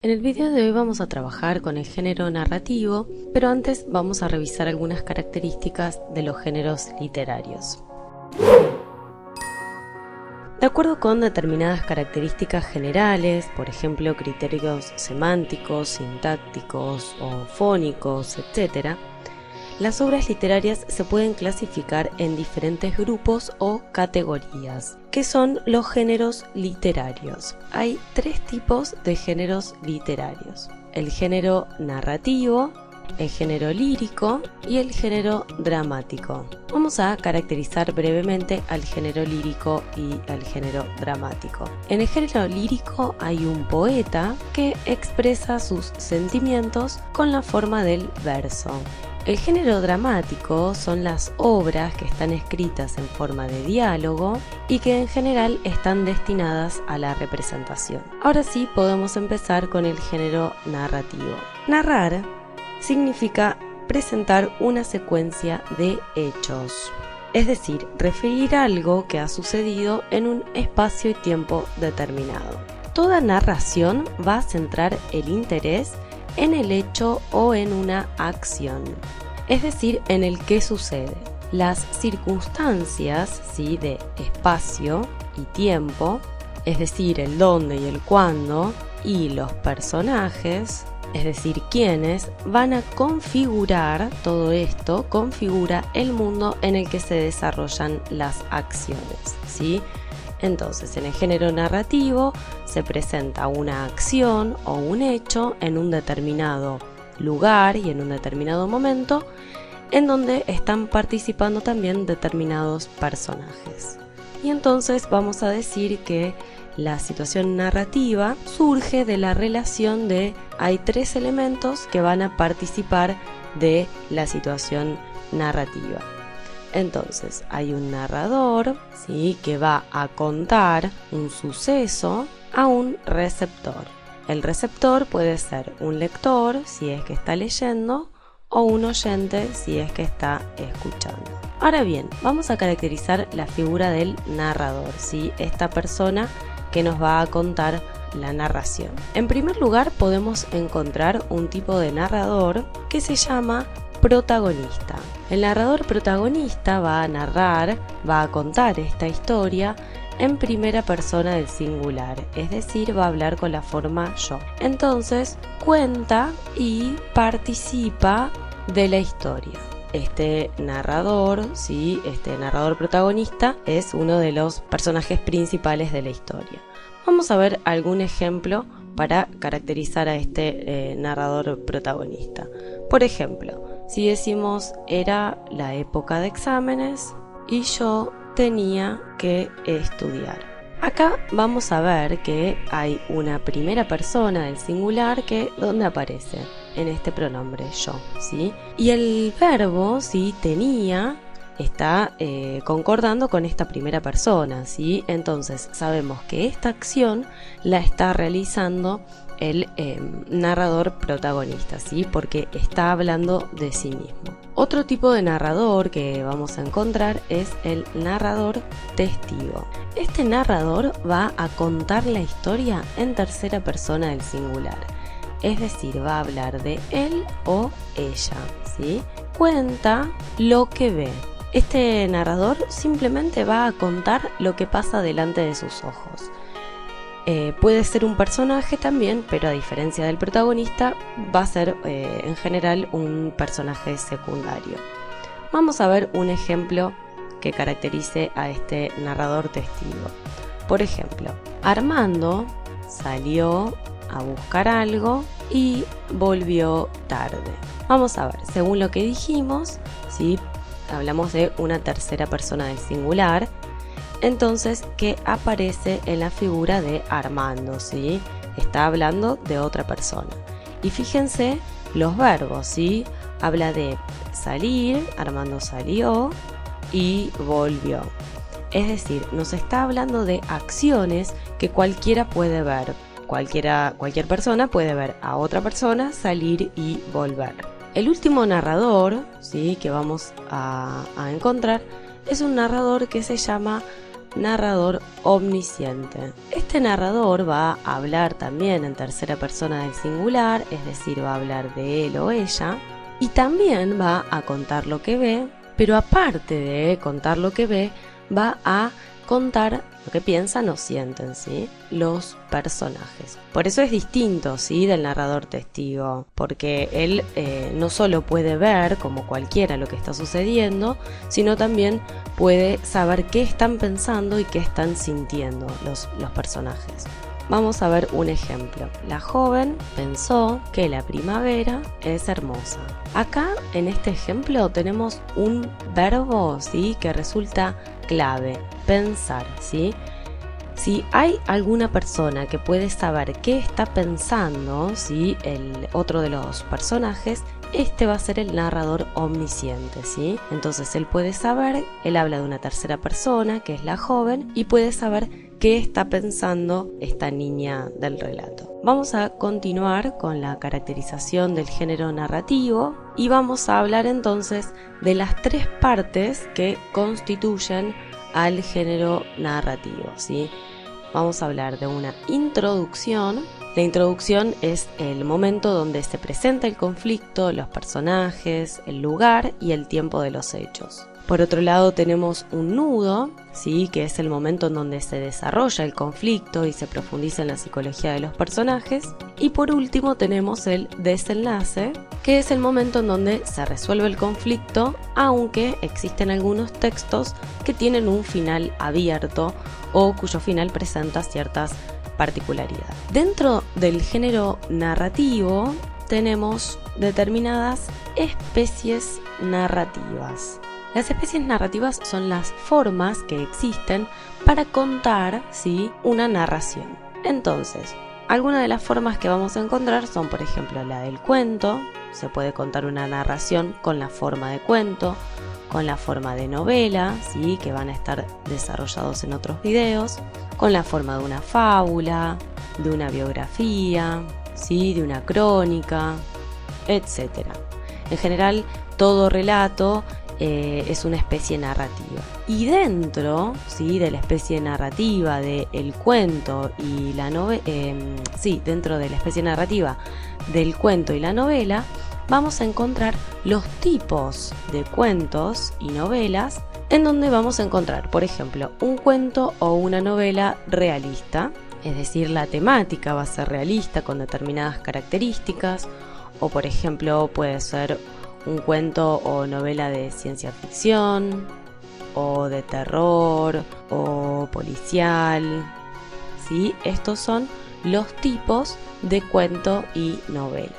En el video de hoy vamos a trabajar con el género narrativo, pero antes vamos a revisar algunas características de los géneros literarios. De acuerdo con determinadas características generales, por ejemplo criterios semánticos, sintácticos o fónicos, etc., las obras literarias se pueden clasificar en diferentes grupos o categorías, que son los géneros literarios. Hay tres tipos de géneros literarios: el género narrativo, el género lírico y el género dramático. Vamos a caracterizar brevemente al género lírico y al género dramático. En el género lírico hay un poeta que expresa sus sentimientos con la forma del verso. El género dramático son las obras que están escritas en forma de diálogo y que en general están destinadas a la representación. Ahora sí podemos empezar con el género narrativo. Narrar significa presentar una secuencia de hechos, es decir, referir algo que ha sucedido en un espacio y tiempo determinado. Toda narración va a centrar el interés en el hecho o en una acción, es decir, en el que sucede. Las circunstancias, ¿sí?, de espacio y tiempo, es decir, el dónde y el cuándo, y los personajes, es decir, quiénes, van a configurar todo esto, configura el mundo en el que se desarrollan las acciones, ¿sí? Entonces, en el género narrativo se presenta una acción o un hecho en un determinado lugar y en un determinado momento, en donde están participando también determinados personajes. Y entonces vamos a decir que la situación narrativa surge de la relación de hay tres elementos que van a participar de la situación narrativa. Entonces hay un narrador, ¿sí?, que va a contar un suceso a un receptor. El receptor puede ser un lector, si es que está leyendo, o un oyente, si es que está escuchando. Ahora bien, vamos a caracterizar la figura del narrador, ¿sí?, esta persona que nos va a contar la narración. En primer lugar, podemos encontrar un tipo de narrador que se llama protagonista. El narrador protagonista va a narrar, va a contar esta historia en primera persona del singular, es decir, va a hablar con la forma yo. Entonces, cuenta y participa de la historia. Este narrador, ¿sí?, este narrador protagonista es uno de los personajes principales de la historia. Vamos a ver algún ejemplo para caracterizar a este narrador protagonista. Por ejemplo, si decimos era la época de exámenes y yo tenía que estudiar. Acá vamos a ver que hay una primera persona del singular que ¿dónde aparece? En este pronombre yo, ¿sí? Y el verbo, ¿sí?, tenía, está concordando con esta primera persona, ¿sí? Entonces sabemos que esta acción la está realizando el narrador protagonista, ¿sí?, porque está hablando de sí mismo. Otro tipo de narrador que vamos a encontrar es el narrador testigo. Este narrador va a contar la historia en tercera persona del singular, es decir, va a hablar de él o ella, ¿sí? Cuenta lo que ve. Este narrador simplemente va a contar lo que pasa delante de sus ojos. Puede ser un personaje también, pero a diferencia del protagonista, va a ser en general un personaje secundario. Vamos a ver un ejemplo que caracterice a este narrador testigo. Por ejemplo, Armando salió a buscar algo y volvió tarde. Vamos a ver, según lo que dijimos, ¿sí?, hablamos de una tercera persona del singular. Entonces, ¿qué aparece en la figura de Armando? ¿Sí? Está hablando de otra persona. Y fíjense los verbos, ¿sí? Habla de salir, Armando salió y volvió. Es decir, nos está hablando de acciones que cualquiera puede ver. Cualquier persona puede ver a otra persona salir y volver. El último narrador, ¿sí?, que vamos a encontrar es un narrador que se llama narrador omnisciente. Este narrador va a hablar también en tercera persona del singular, es decir, va a hablar de él o ella, y también va a contar lo que ve, pero aparte de contar lo que ve, va a contar lo que piensan o sienten, ¿sí?, los personajes. Por eso es distinto, ¿sí?, del narrador testigo, porque él no solo puede ver como cualquiera lo que está sucediendo, sino también puede saber qué están pensando y qué están sintiendo los personajes. Vamos a ver un ejemplo. La joven pensó que la primavera es hermosa. Acá en este ejemplo tenemos un verbo, ¿sí?, que resulta clave, pensar, ¿sí? Si hay alguna persona que puede saber qué está pensando, ¿sí?, el otro de los personajes, este va a ser el narrador omnisciente, ¿sí? Entonces él puede saber, él habla de una tercera persona, que es la joven, y puede saber qué está pensando esta niña del relato. Vamos a continuar con la caracterización del género narrativo y vamos a hablar entonces de las tres partes que constituyen al género narrativo, ¿sí? Vamos a hablar de una introducción. La introducción es el momento donde se presenta el conflicto, los personajes, el lugar y el tiempo de los hechos. Por otro lado tenemos un nudo, ¿sí?, que es el momento en donde se desarrolla el conflicto y se profundiza en la psicología de los personajes. Y por último tenemos el desenlace, que es el momento en donde se resuelve el conflicto, aunque existen algunos textos que tienen un final abierto o cuyo final presenta ciertas particularidades. Dentro del género narrativo tenemos determinadas especies narrativas. Las especies narrativas son las formas que existen para contar, ¿sí?, una narración. Entonces, algunas de las formas que vamos a encontrar son, por ejemplo, la del cuento. Se puede contar una narración con la forma de cuento, con la forma de novela, ¿sí?, que van a estar desarrollados en otros videos, con la forma de una fábula, de una biografía, ¿sí?, de una crónica, etc. En general, todo relato es una especie narrativa. Y dentro, ¿sí?, de la especie narrativa del cuento y la novela, dentro de la especie narrativa del cuento y la novela, vamos a encontrar los tipos de cuentos y novelas, en donde vamos a encontrar, por ejemplo, un cuento o una novela realista, es decir, la temática va a ser realista con determinadas características, o por ejemplo puede ser un cuento o novela de ciencia ficción, o de terror, o policial, ¿sí? Estos son los tipos de cuento y novela.